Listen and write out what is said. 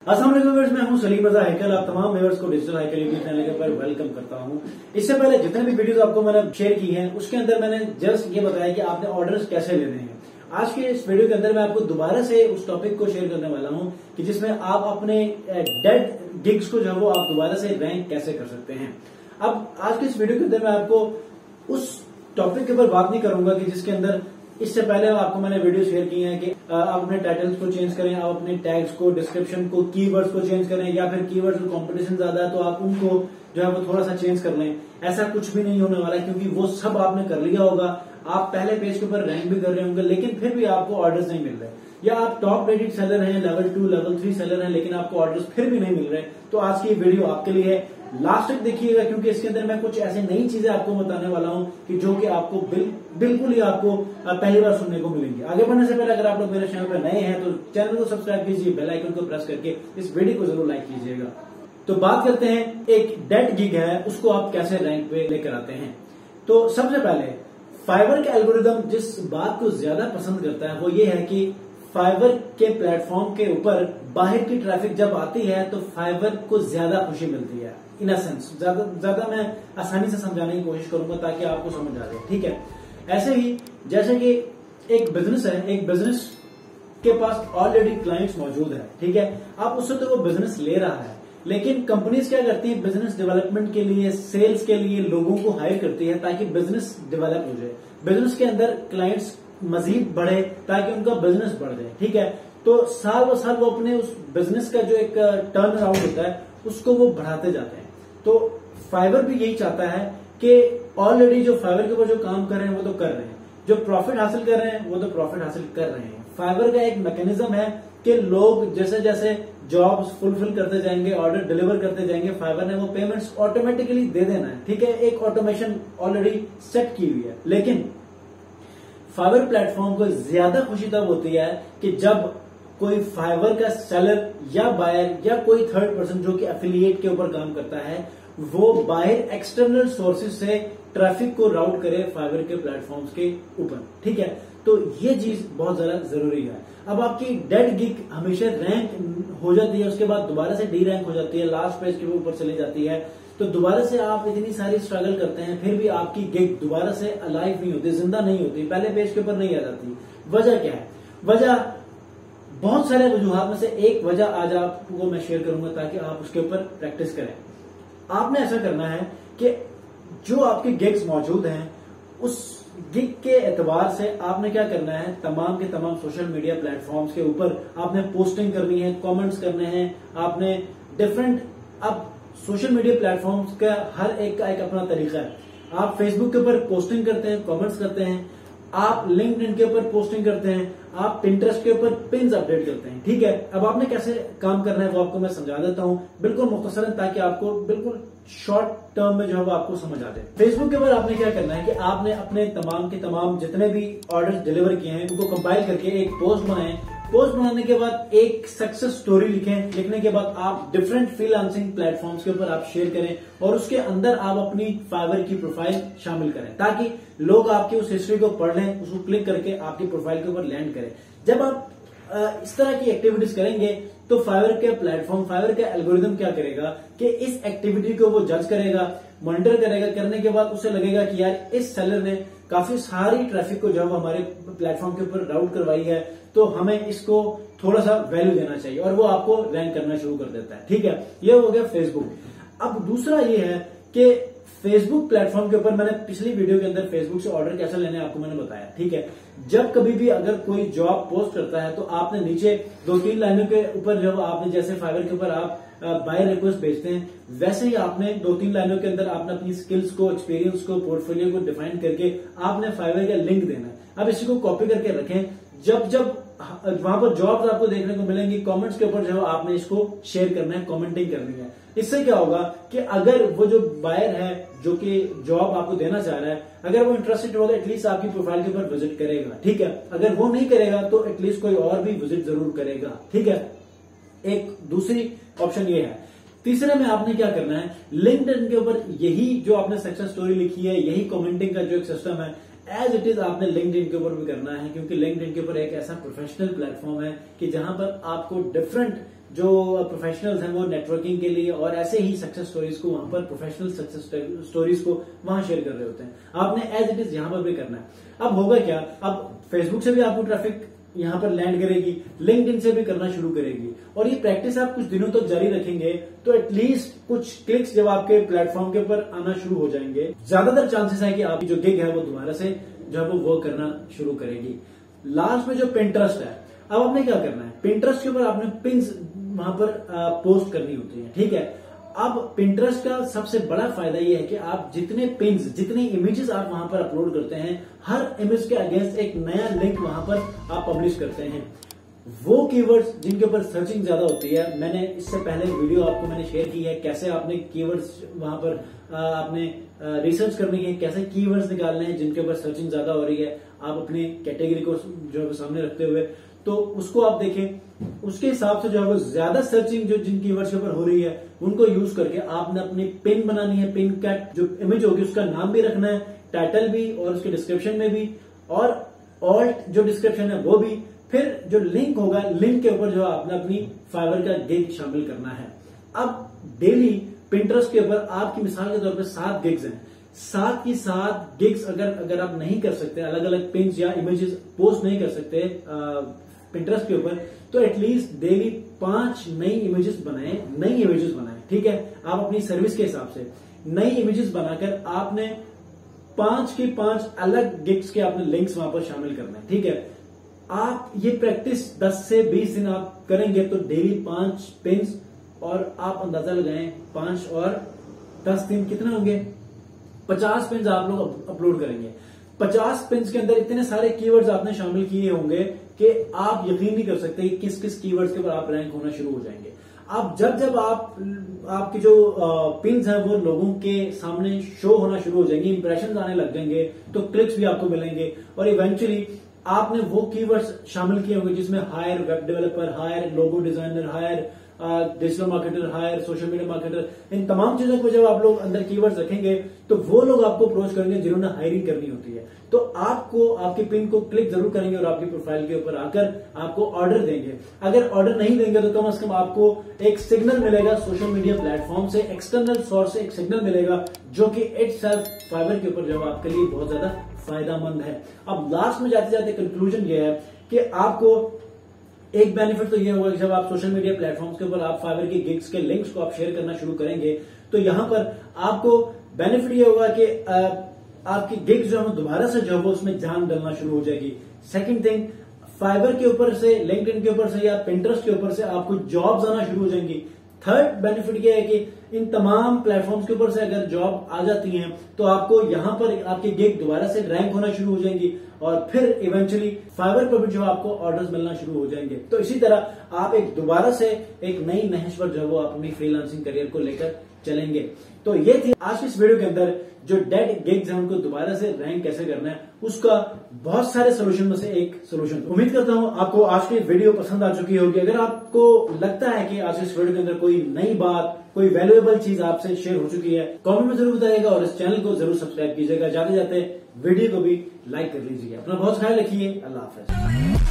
अस्सलाम वालेकुम व्यूअर्स, मैं हूं सलीम रजा हैकल। आप तमाम व्यूअर्स को डिजिटल हैकल यूट्यूब चैनल के ऊपर वेलकम करता हूं। इससे पहले जितने भी वीडियोस आपको मैंने शेयर की हैं उसके अंदर मैंने जस्ट ये बताया कि आपने ऑर्डर्स कैसे लेने हैं। आज के इस वीडियो के अंदर मैं आपको दोबारा से उस टॉपिक को शेयर करने वाला हूं कि जिसमें आप अपने डेड गिग्स को जो है वो आप दोबारा से रैंक कैसे कर सकते हैं। अब आज के इस वीडियो के अंदर मैं आपको उस टॉपिक के ऊपर बात नहीं करूंगा कि जिसके अंदर इससे पहले आपको मैंने वीडियो शेयर की है कि आप अपने टाइटल्स को चेंज करें, आप अपने टैग्स को, डिस्क्रिप्शन को, कीवर्ड्स को चेंज करें, या फिर कीवर्ड्स में कंपटीशन ज्यादा है तो आप उनको जो है वो थोड़ा सा चेंज कर लें। ऐसा कुछ भी नहीं होने वाला क्योंकि वो सब आपने कर लिया होगा। आप पहले पेज के ऊपर रैंक भी कर रहे होंगे लेकिन फिर भी आपको ऑर्डर्स नहीं मिल रहे, या आप टॉप रेटेड सेलर हैं, लेवल 2 लेवल 3 सेलर हैं लेकिन आपको ऑर्डर्स फिर भी नहीं मिल रहे। तो आज की वीडियो आपके लिए है, लास्ट तक देखिएगा क्योंकि इसके अंदर मैं कुछ ऐसी नई चीजें आपको बताने वाला हूं कि जो कि आपको बिल्कुल ही आपको पहली बार सुनने को मिलेंगी। आगे बढ़ने से पहले अगर आप लोग मेरे चैनल पर नए हैं तो चैनल को सब्सक्राइब कीजिए, बेल आइकन को प्रेस करके इस वीडियो को जरूर लाइक कीजिएगा। तो बात करते हैं, एक डेड गिग है उसको आप कैसे रैंक पे लेकर आते हैं। तो सबसे पहले फाइवर का एल्गोरिदम जिस बात को ज्यादा पसंद करता है वो ये है कि फाइवर के प्लेटफॉर्म के ऊपर बाहर की ट्रैफिक जब आती है तो फाइवर को ज्यादा खुशी मिलती है। इन अ सेंस ज्यादा मैं आसानी से समझाने की कोशिश करूंगा ताकि आपको समझ आ जाए, ठीक है। ऐसे ही जैसे कि एक बिजनेस है, एक बिजनेस के पास ऑलरेडी क्लाइंट्स मौजूद है, ठीक है। आप उससे तो वो बिजनेस ले रहा है, लेकिन कंपनीज क्या करती है, बिजनेस डेवलपमेंट के लिए, सेल्स के लिए लोगों को हायर करती है ताकि बिजनेस डेवलप हो जाए, बिजनेस के अंदर क्लाइंट्स मजीद बढ़े ताकि उनका बिजनेस बढ़ जाए, ठीक है। तो साल ब साल वो अपने उस बिजनेस का जो एक टर्न अराउंड होता है उसको वो बढ़ाते जाते हैं। तो फाइवर भी यही चाहता है कि ऑलरेडी जो फाइवर के ऊपर जो काम कर रहे हैं वो तो कर रहे हैं, जो प्रॉफिट हासिल कर रहे हैं वो तो प्रॉफिट हासिल कर रहे हैं। फाइवर का एक मैकेनिज्म है कि लोग जैसे जैसे जॉब्स फुलफिल करते जाएंगे, ऑर्डर डिलीवर करते जाएंगे, फाइवर ने वो पेमेंट्स ऑटोमेटिकली दे देना है, ठीक है। एक ऑटोमेशन ऑलरेडी सेट की हुई है। लेकिन फाइवर प्लेटफॉर्म को ज्यादा खुशी तब होती है कि जब कोई फाइवर का सेलर या बायर या कोई थर्ड पर्सन जो कि एफिलिएट के ऊपर काम करता है वो बाहर एक्सटर्नल सोर्सेज से ट्रैफिक को राउट करे फाइवर के प्लेटफॉर्म्स के ऊपर, ठीक है। तो ये चीज बहुत ज्यादा जरूरी है। अब आपकी डेड गिग हमेशा रैंक हो जाती है, उसके बाद दोबारा से डी रैंक हो जाती है, लास्ट पेज के ऊपर चली जाती है, तो दोबारा से आप इतनी सारी स्ट्रगल करते हैं फिर भी आपकी गिग दोबारा से अलाइव नहीं होती, जिंदा नहीं होती, पहले पेज के ऊपर नहीं आ जाती। वजह क्या है? वजह बहुत सारे वजूहात में से एक वजह आज आपको मैं शेयर करूंगा ताकि आप उसके ऊपर प्रैक्टिस करें। आपने ऐसा करना है कि जो आपके गिग्स मौजूद हैं उस गिग के एतबार से आपने क्या करना है, तमाम के तमाम सोशल मीडिया प्लेटफॉर्म्स के ऊपर आपने पोस्टिंग करनी है, कमेंट्स करने हैं, आपने डिफरेंट, अब सोशल मीडिया प्लेटफॉर्म्स का हर एक का एक अपना तरीका है। आप फेसबुक के ऊपर पोस्टिंग करते हैं, कमेंट्स करते हैं, आप लिंक्डइन के ऊपर पोस्टिंग करते हैं, आप पिंटरेस्ट के ऊपर पिन्स अपडेट करते हैं, ठीक है। अब आपने कैसे काम करना है वो आपको मैं समझा देता हूं बिल्कुल मुख्तसरन ताकि आपको बिल्कुल शॉर्ट टर्म में जो है वो आपको समझ आ जाए। फेसबुक के ऊपर आपने क्या करना है कि आपने अपने तमाम के तमाम जितने भी ऑर्डर्स डिलीवर किए हैं उनको कंपाइल करके एक पोस्ट बनाएं। पोस्ट बनाने के बाद एक सक्सेस स्टोरी लिखें, लिखने के बाद आप डिफरेंट फ्रीलांसिंग प्लेटफॉर्म्स के ऊपर आप शेयर करें और उसके अंदर आप अपनी फाइवर की प्रोफाइल शामिल करें ताकि लोग आपकी उस हिस्ट्री को पढ़ लें, उसको क्लिक करके आपकी प्रोफाइल के ऊपर लैंड करें। जब आप इस तरह की एक्टिविटीज करेंगे तो फाइवर के प्लेटफॉर्म, फाइवर का एल्गोरिदम क्या करेगा कि इस एक्टिविटी को वो जज करेगा, मॉनिटर करेगा, करने के बाद उसे लगेगा कि यार इस सेलर ने काफी सारी ट्रैफिक को जब हमारे प्लेटफॉर्म के ऊपर राउट करवाई है तो हमें इसको थोड़ा सा वैल्यू देना चाहिए और वो आपको रैंक करना शुरू कर देता है, ठीक है। ये हो गया फेसबुक। अब दूसरा ये है कि फेसबुक प्लेटफॉर्म के ऊपर मैंने पिछली वीडियो के अंदर फेसबुक से ऑर्डर कैसे लेने आपको मैंने बताया, ठीक है। जब कभी भी अगर कोई जॉब पोस्ट करता है तो आपने नीचे 2-3 लाइनों के ऊपर जब आपने जैसे फाइवर के ऊपर आप बाय रिक्वेस्ट भेजते हैं वैसे ही आपने 2-3 लाइनों के अंदर आपने अपनी स्किल्स को, एक्सपीरियंस को, पोर्टफोलियो को डिफाइन करके आपने फाइवर का लिंक देना है। अब इसी को कॉपी करके रखें, जब जब वहां पर जॉब्स आपको देखने को मिलेंगी कमेंट्स के ऊपर जो आपने इसको शेयर करना है, कमेंटिंग करनी है। इससे क्या होगा कि अगर वो जो बायर है जो कि जॉब आपको देना चाह रहा है, अगर वो इंटरेस्टेड होगा एटलीस्ट आपकी प्रोफाइल के ऊपर विजिट करेगा, ठीक है। अगर वो नहीं करेगा तो एटलीस्ट कोई और भी विजिट जरूर करेगा, ठीक है। एक दूसरी ऑप्शन ये है। तीसरे में आपने क्या करना है, लिंक्डइन के ऊपर यही जो आपने सक्सेस स्टोरी लिखी है, यही कमेंटिंग का जो एक सिस्टम है एज इट इज आपने लिंक्डइन के ऊपर भी करना है क्योंकि लिंक्डइन के ऊपर एक ऐसा प्रोफेशनल प्लेटफॉर्म है कि जहां पर आपको डिफरेंट जो प्रोफेशनल्स हैं वो नेटवर्किंग के लिए और ऐसे ही सक्सेस स्टोरीज को वहां पर प्रोफेशनल सक्सेस स्टोरीज को वहां शेयर कर रहे होते हैं। आपने एज इट इज यहां पर भी करना है। अब होगा क्या, अब फेसबुक से भी आपको ट्रैफिक यहां पर लैंड करेगी, लिंक्डइन से भी करना शुरू करेगी, और ये प्रैक्टिस आप कुछ दिनों तक जारी रखेंगे तो एटलीस्ट कुछ क्लिक्स जब आपके प्लेटफॉर्म के ऊपर आना शुरू हो जाएंगे, ज्यादातर चांसेस है कि आपकी जो गिग है वो दोबारा से जो है वो वर्क करना शुरू करेगी। लास्ट में जो पिंटरेस्ट है, अब आपने क्या करना है, पिंटरेस्ट के ऊपर आपने पिन्स वहां पर पोस्ट करनी होती है, ठीक है। अब पिंटरेस्ट का सबसे बड़ा फायदा यह है कि आप जितने पिन्स, जितने इमेजेस आप वहां पर अपलोड करते हैं, हर इमेज के अगेंस्ट एक नया लिंक वहां पर आप पब्लिश करते हैं। वो कीवर्ड्स जिनके ऊपर सर्चिंग ज्यादा होती है, मैंने इससे पहले वीडियो आपको मैंने शेयर की है, कैसे आपने कीवर्ड्स वहां पर आपने रिसर्च करनी है, कैसे कीवर्ड्स निकालने हैं जिनके ऊपर सर्चिंग ज्यादा हो रही है, आप अपनी कैटेगरी को जो है सामने रखते हुए, तो उसको आप देखें, उसके हिसाब से जो है वो ज्यादा सर्चिंग जो जिन कीवर्ड्स के ऊपर हो रही है उनको यूज करके आपने अपनी पिन बनानी है। पिन का जो इमेज होगी उसका नाम भी रखना है, टाइटल भी और उसके डिस्क्रिप्शन में भी, और ऑल्ट जो डिस्क्रिप्शन है वो भी, फिर जो लिंक होगा लिंक के ऊपर जो आपने अपनी फाइवर का गिग शामिल करना है। अब डेली पिंटरेस्ट के ऊपर आपकी मिसाल के तौर पर 7 गिग्स हैं, 7 की 7 गिग्स अगर आप नहीं कर सकते, अलग अलग पिन्स या इमेजेस पोस्ट नहीं कर सकते पिंटरेस्ट के ऊपर, तो एटलीस्ट डेली 5 नई इमेजेस बनाएं, ठीक है। आप अपनी सर्विस के हिसाब से नई इमेजेस बनाकर आपने 5 की 5 अलग गिग्स के आपने लिंक्स वहां पर शामिल करना है, ठीक है। आप ये प्रैक्टिस 10 से 20 दिन आप करेंगे तो डेली 5 पिन्स, और आप अंदाजा लगाएं 5 और 10 दिन कितने होंगे, 50 पिन्स आप लोग अपलोड करेंगे। 50 पिन्स के अंदर इतने सारे कीवर्ड्स आपने शामिल किए होंगे कि आप यकीन नहीं कर सकते कि किस किस कीवर्ड्स के ऊपर आप रैंक होना शुरू हो जाएंगे। अब जब आपकी जो पिन्स हैं वो लोगों के सामने शो होना शुरू हो जाएंगे, इंप्रेशन आने लग जाएंगे, तो क्लिक्स भी आपको मिलेंगे, और इवेंचुअली आपने वो कीवर्ड्स शामिल किए होंगे जिसमें hire web developer, hire logo designer, hire digital marketer, hire social media marketer, इन तमाम चीजों को जब आप लोग अंदर कीवर्ड्स रखेंगे तो वो लोग आपको अप्रोच करेंगे जिन्होंने हायरिंग करनी होती है, तो आपको आपकी पिन को क्लिक जरूर करेंगे और आपकी प्रोफाइल के ऊपर आकर आपको ऑर्डर देंगे। अगर ऑर्डर नहीं देंगे तो कम से कम आपको एक सिग्नल मिलेगा सोशल मीडिया प्लेटफॉर्म से, एक्सटर्नल सोर्स से एक सिग्नल मिलेगा जो कि इटसेल्फ फाइवर के ऊपर जब आपके लिए बहुत ज्यादा फायदेमंद है। अब लास्ट में जाते जाते कंक्लूजन ये है कि आपको एक बेनिफिट तो ये होगा कि जब आप सोशल मीडिया प्लेटफॉर्म्स के ऊपर आप फाइवर की गिग्स के लिंक्स को आप शेयर करना शुरू करेंगे तो यहां पर आपको बेनिफिट ये होगा कि आपकी गिग्स जो है दोबारा से जो है उसमें जान डलना शुरू हो जाएगी। सेकंड थिंग, फाइवर के ऊपर से, लिंक्डइन के ऊपर से या पिंटरेस्ट के ऊपर से आपको जॉब्स आना शुरू हो जाएंगी। थर्ड बेनिफिट ये है कि इन तमाम प्लेटफॉर्म्स के ऊपर से अगर जॉब आ जाती है तो आपको यहां पर आपकी गिग दोबारा से रैंक होना शुरू हो जाएंगी, और फिर इवेंचुअली फाइवर पर भी जो आपको ऑर्डर्स मिलना शुरू हो जाएंगे। तो इसी तरह आप एक दोबारा से एक नई नहज पर जो है वो अपनी फ्रीलांसिंग करियर को लेकर चलेंगे। तो ये थी आज की इस वीडियो के अंदर जो डेड गिग्स हैं उनको दोबारा से रैंक कैसे करना है, उसका बहुत सारे सोल्यूशन में से एक सोल्यूशन। उम्मीद करता हूं आपको आज की वीडियो पसंद आ चुकी होगी। अगर आपको लगता है कि आज इस वीडियो के अंदर कोई नई बात, कोई वैल्यूएबल चीज आपसे शेयर हो चुकी है, कमेंट में जरूर बताइएगा और इस चैनल को जरूर सब्सक्राइब कीजिएगा। जाते जाते वीडियो को भी लाइक कर लीजिएगा। अपना बहुत ख्याल रखिए। अल्लाह हाफिज।